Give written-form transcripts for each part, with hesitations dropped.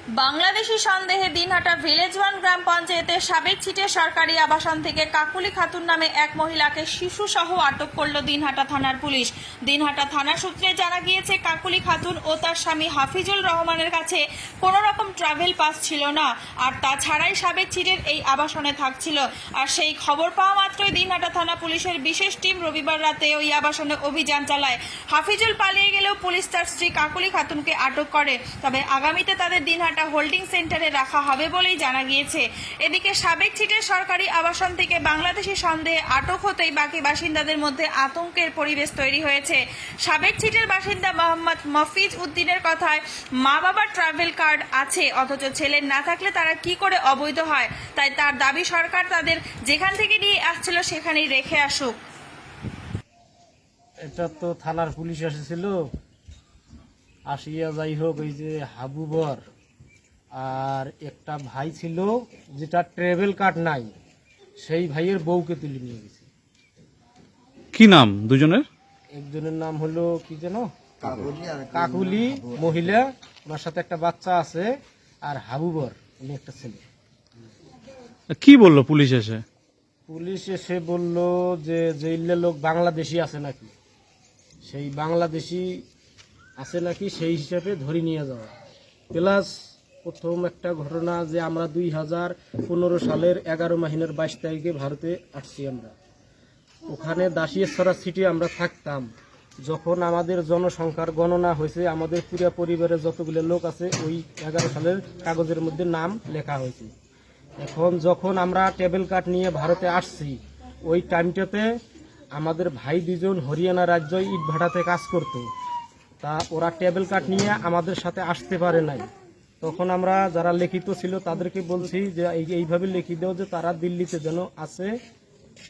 বাংলাদেশি সন্দেহে দিনহাটা ভিলেজ 1 গ্রাম পঞ্চায়েতের সাবেক ছিটের সরকারি আবাসন থেকে কাকুলি খাতুন নামে এক মহিলাকে শিশুসহ আটক করল দিনহাটা থানার পুলিশ। দিনহাটা থানা সূত্রে জানা গিয়েছে, কাকুলি খাতুন ও তার স্বামী হাফিজুল রহমানের কাছে কোনো রকম ট্রাভেল পাস ছিল না, আর তাছাড়াই সাবেক ছিটের এই আবাসনে থাকছিল। আর সেই খবর পাওয়া মাত্রই দিনহাটা থানা পুলিশের বিশেষ টিম রবিবার রাতে ওই আবাসনে অভিযান চালায়। হাফিজুল পালিয়ে গেলেও পুলিশ তার স্ত্রী কাকুলি খাতুনকে আটক করে। তবে আগামীতে তাদের দিনহাটা হোল্ডিং সেন্টারে রাখা হবে বলেই জানা গিয়েছে। এদিকে সাবেক ছিটের সরকারি আবাসন থেকে বাংলাদেশি সন্দেহে আটক হতেই বাকি বাসিন্দাদের মধ্যে আতঙ্কের পরিবেশ তৈরি হয়েছে। সাবেক ছিটের বাসিন্দা মোহাম্মদ মফিজ উদ্দিনের কথায়, মা বাবার ট্রাভেল কার্ড আছে, অথচ ছেলের না থাকলে তারা কি করে অবৈধ হয়। তাই তার দাবি সরকার তাদের যেখান থেকে নিয়ে আসছিল সেখানেই রেখে আসুক। এটা তো থানার পুলিশ এসেছিল, আসিয়া যাই হোক, ওই যে হাবুবর আর একটা ভাই ছিল যেটা ট্রাভেল কার্ড নাই, সেই ভাইয়ের বউকে তুলে নিয়ে গেছে। কি নাম দুজনের? একজনের নাম হলো কি যেন কাকুলি মহিলা, ওনার সাথে একটা বাচ্চা আছে, আর হাবুবর উনি একটা ছেলে। কি বললো পুলিশ এসে? পুলিশ এসে বলল যে জেইলের লোক বাংলাদেশি আছে নাকি, সেই বাংলাদেশি আছে নাকি সেই হিসাবে ধরে নিয়ে যাওয়া। প্লাস প্রথম একটা ঘটনা যে আমরা 2015 সালের 11 মাহিনার 22 তারিখে ভারতে আসছি। আমরা ওখানে দাসিয়াছড়া সিটি আমরা থাকতাম। যখন আমাদের জনসংখ্যার গণনা হয়েছে, আমাদের পুরো পরিবারের যতগুলো লোক আছে ওই 11 সালের কাগজের মধ্যে নাম লেখা হয়েছে। এখন যখন আমরা ট্রাভেল কার্ড নিয়ে ভারতে আসছি, ওই টাইমটাতে আমাদের ভাই দুজন হরিয়ানা রাজ্য ইটভাটাতে কাজ করত। তা ওরা ট্রাভেল কার্ড নিয়ে আমাদের সাথে আসতে পারে নাই। তখন আমরা যারা লিখিত ছিল তাদেরকে বলছি যে এইভাবে লিখে দাও যে তারা দিল্লিতে যেন আছে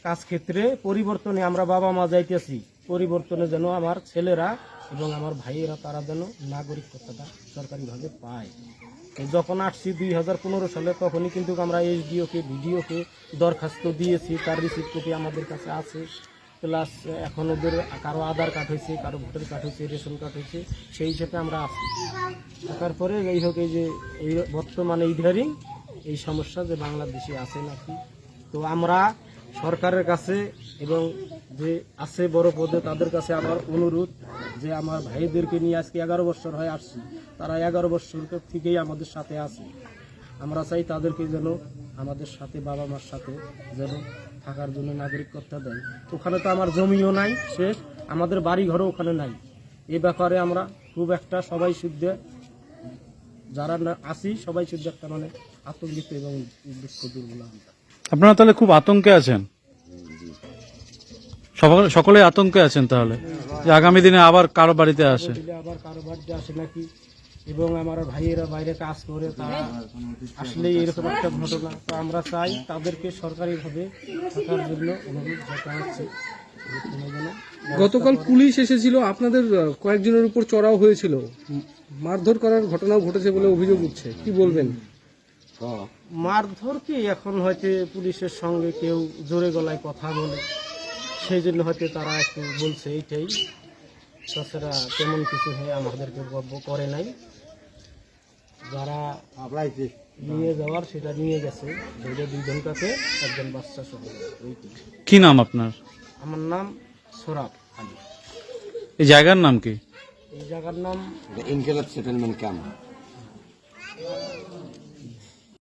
কাজ ক্ষেত্রে পরিবর্তনে, আমরা বাবা মা যাইতেছি পরিবর্তনে যেন আমার ছেলেরা এবং আমার ভাইয়েরা তারা যেন নাগরিকত্বটা সরকারিভাবে পায়। যখন আসছি 2015 সালে, তখনই কিন্তু আমরা এসডিওকে ভিডিওকে দরখাস্ত দিয়েছি, তার রিসিপ্ট কপি আমাদের কাছে আছে। প্লাস এখন ওদের কারো আধার কার্ড হয়েছে, কারো ভোটার কার্ড হয়েছে, রেশন কার্ড হয়েছে, সেই হিসেবে আমরা আছি। তারপরে এই হোক, এই যে এই বর্তমানে ইদারিং এই সমস্যা যে বাংলাদেশে আছে নাকি, তো আমরা সরকারের কাছে এবং যে আছে বড় পদে তাদের কাছে আমার অনুরোধ যে আমার ভাইদেরকে নিয়ে আজকে 11 বছর হয়ে আসছি, তারা 11 বছর থেকেই আমাদের সাথে আছে। আমরা চাই তাদেরকে যেন আমাদের সাথে বাবা মার সাথে যেন থাকার জন্য নাগরিকত্ব দেয়। ওখানে তো আমার জমিও নাই, শেষ আমাদের বাড়ি ঘরও ওখানে নাই। এই ব্যাপারে আমরা খুব একটা সবাই শুদ্ধ যারা আছি সবাই শুদ্ধ একটা মানে আতঙ্কিত এবং দুঃখ দুর্বল। আপনারা তাহলে খুব আতঙ্কে আছেন, সকলে আতঙ্কে আছেন তাহলে যে আগামী দিনে আবার কারো বাড়িতে আসে, আবার কারো বাড়িতে আসে নাকি, এবং আমার ভাইয়েরা বাইরে কাজ করে, তারা আসলে এরকম একটা ঘটনা। তো আমরা চাই তাদেরকে সরকারিভাবে থাকার জন্য অনুরোধ জানাচ্ছি। গতকাল পুলিশ এসেছিল, আপনাদের কয়েকজনের উপর চড়াও হয়েছিল, মারধর করার ঘটনাও ঘটেছে বলে অভিযোগ উঠছে, কি বলবেন? মারধর কি, এখন হয়তো পুলিশের সঙ্গে কেউ জোরে গলায় কথা বলে, সেই জন্য হয়তো তারা একটু বলছে এইটাই। তাছাড়া তেমন কিছু হয়ে আমাদেরকে গর্ব করে নাই। যারা নিয়ে যাওয়ার সেটা নিয়ে গেছে, ধরে 2 জনটাকে, একজন বাচ্চা সহ। কি নাম আপনার? আমার নাম সোরাব আলী। এই জায়গার নাম কি? এই জায়গার নাম इनके लिए सेटलमेंट क्या